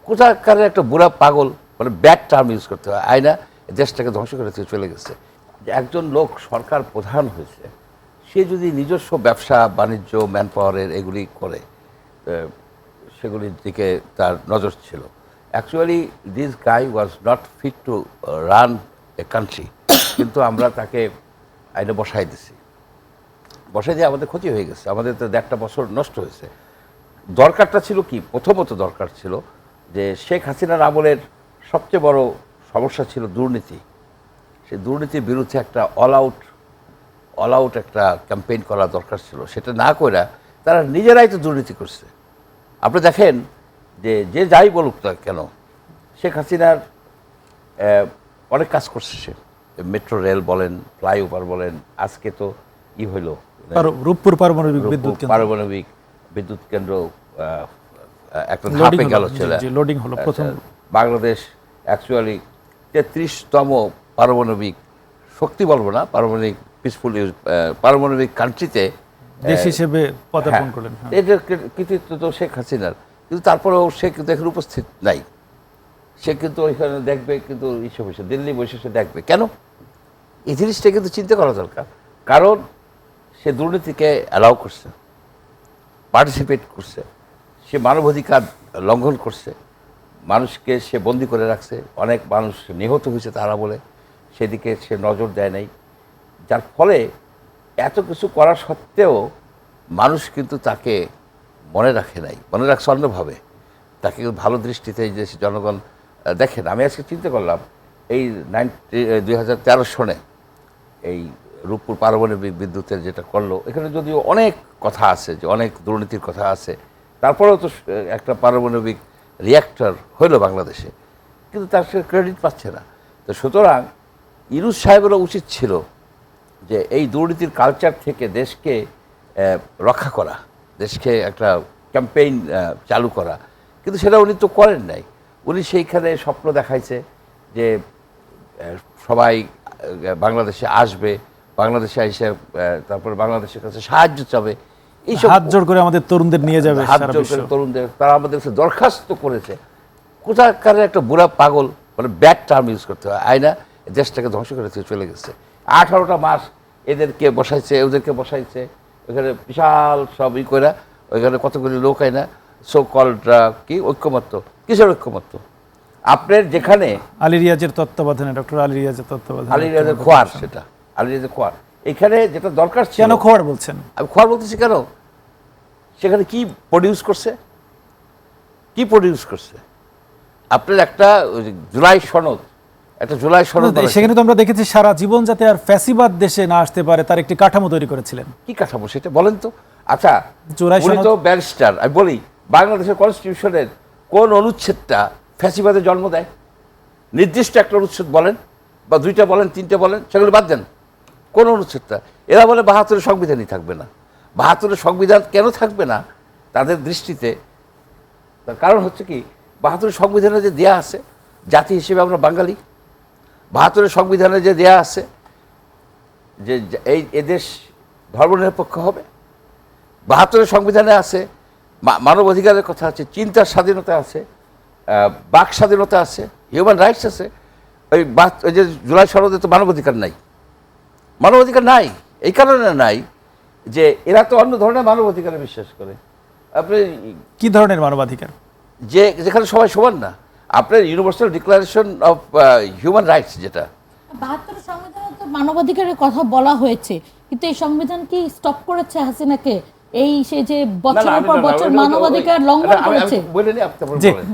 কোথাকার একটা বুড়া পাগল, মানে ব্যাড টার্ম ইউজ করতে হয়, আয়না দেশটাকে ধ্বংস করে দিয়ে চলে গেছে। যে একজন লোক সরকার প্রধান হয়েছে, সে যদি নিজস্ব ব্যবসা বাণিজ্য ম্যান পাওয়ারের এগুলি করে, সেগুলির দিকে তার নজর ছিল। Actually this guy was not fit to run a country, কিন্তু আমরা তাকে আইনে বসাই দিছি। বসাই দিয়ে আমাদের ক্ষতি হয়ে গেছে, আমাদের তো 1.5 বছর নষ্ট হয়েছে। দরকারটা ছিল কি, প্রথমত দরকার ছিল যে শেখ হাসিনার আমলের সবচেয়ে বড় সমস্যা ছিল দুর্নীতি। সেই দুর্নীতির বিরুদ্ধে একটা অল আউট একটা ক্যাম্পেইন করা দরকার ছিল। সেটা না করে তারা নিজেরাই তো দুর্নীতি করছে। আপনি দেখেন যে যে যাই বলুক না কেন, শেখ হাসিনার অনেক কাজ করছে। সে মেট্রো রেল বলেন, ফ্লাইওভার বলেন, আজকে তো হইল রূপপুর পারমাণবিক বিদ্যুৎ কেন্দ্র একটা ধাপে গেল, চলে লোডিং হলো প্রথম। বাংলাদেশ অ্যাকচুয়ালি 33তম পারমাণবিক শক্তি বলবো না, পারমাণবিক পিসফুল পারমাণবিক কান্ট্রিতে দেশ হিসেবে পদার্পণ করলেন। এটার কৃতিত্ব তো শেখ হাসিনার, কিন্তু তারপরেও সে কিন্তু এখানে উপস্থিত নাই। সে কিন্তু ওইখানে দেখবে, কিন্তু বসে দিল্লি বসে সে দেখবে কেন? এই জিনিসটা কিন্তু চিন্তা করা দরকার। কারণ সে দুর্নীতিকে অ্যালাউ করছে, পার্টিসিপেট করছে, সে মানবাধিকার লঙ্ঘন করছে, মানুষকে সে বন্দি করে রাখছে, অনেক মানুষ নিহত হয়েছে তারা বলে, সেদিকে সে নজর দেয় নাই। যার ফলে এত কিছু করা সত্ত্বেও মানুষ কিন্তু তাকে মনে রাখে নাই, মনে রাখছে অন্যভাবে। তাকে ভালো দৃষ্টিতে এই যে জনগণ দেখেন। আমি আজকে চিন্তা করলাম, এই 2013 সনে এই রূপপুর পারমাণবিক বিদ্যুতের যেটা করলো, এখানে যদিও অনেক কথা আছে, যে অনেক দুর্নীতির কথা আছে, তারপরেও তো একটা পারমাণবিক রিঅ্যাক্টর হইল বাংলাদেশে, কিন্তু তার সে ক্রেডিট পাচ্ছে না। তো সুতরাং ইউনূস সাহেবেরও উচিত ছিল যে এই দুর্নীতির কালচার থেকে দেশকে রক্ষা করা, দেশকে একটা ক্যাম্পেইন চালু করা, কিন্তু সেটা উনি তো করেন নাই। উনি সেইখানে স্বপ্ন দেখাইছে যে সবাই বাংলাদেশে আসবে, বাংলাদেশে এসে তারপরে বাংলাদেশের কাছে সাহায্য চাবে, এইসব হাত জোড় করে আমাদের তরুণদের নিয়ে যাবে, হাত জোড় করে তরুণদের তারা আমাদের কাছে দরখাস্ত করেছে। কোথাকার একটা বুড়া পাগল, মানে ব্যাড টার্ম ইউজ করতে হয়, আয়না দেশটাকে ধ্বংস করে চলে গেছে। 18টা মাস এদেরকে বসাইছে, ওদেরকে বসাইছে, ওইখানে বিশাল সব করে, ওইখানে কতগুলি লোক আয়না সো কলডরা কি ঐক্যমত্য, কিসের ঐক্যমত্য? আপনার যেখানে আলী রিয়াজের তত্ত্বাবধানে, ডক্টর আলী রিয়াজের তত্ত্বাবধানে, আলী রিয়াজের খোয়ার, সেটা আলী রিয়াজের খোয়ার, এখানে যেটা দরকার ছিল। কেন খোয়ার বলছেন? আমি খোয়ার বলতেছি কেন, সেখানে কি প্রডিউস করছে, কি প্রডিউস করছে? আপনার একটা জুলাই সনদ, একটা জুলাই সনদ, সেখানে তো আমরা দেখেছি সারা জীবন যাতে আর ফ্যাসিবাদ দেশে না আসতে পারে তার একটি কাঠামো তৈরি করেছিলেন। কি কাঠামো সেটা বলেন তো? আচ্ছা, উনি তো ব্যারিস্টার, আমি বলি বাংলাদেশের কনস্টিটিউশনের কোন অনুচ্ছেদটা ফ্যাসিবাদের জন্ম দেয়? নির্দিষ্ট একটা অনুচ্ছেদ বলেন, বা 2টা বলেন, 3টে বলেন, সেগুলো বাদ দেন। কোন অনুচ্ছেদটা? এরা বলে 72-এর সংবিধানই থাকবে না। 72-এর সংবিধান কেন থাকবে না তাদের দৃষ্টিতে? তার কারণ হচ্ছে কি, 72-এর সংবিধানে যে দেয়া আছে, জাতি হিসেবে আমরা বাঙালি, 72-এর সংবিধানে যে দেয়া আছে যে এদেশ ধর্মনিরপেক্ষ হবে, 72-এর সংবিধানে আছে মানবাধিকারের কথা আছে, চিন্তার স্বাধীনতা আছে, বাক স্বাধীনতা আছে, হিউম্যান রাইটস আছে। ওই যে জুলাই সনদে তো মানবাধিকার নাই, মানবাধিকার নাই। এই কারণে নাই যে এরা তো অন্য ধরনের মানবাধিকারে বিশ্বাস করে। আপনি কি ধরনের মানবাধিকার? যে যেখানে সবাই সমান না। আপনার universal declaration of human rights, যেটা 72 সংবিধানে তো মানবাধিকারের কথা বলা হয়েছে, কিন্তু এই সংবিধান কি স্টপ করেছে হাসিনাকে? এই সে যে বছরের পর বছর মানবাধিকার লঙ্ঘন করেছে। বলে নি, আপনি বলেন।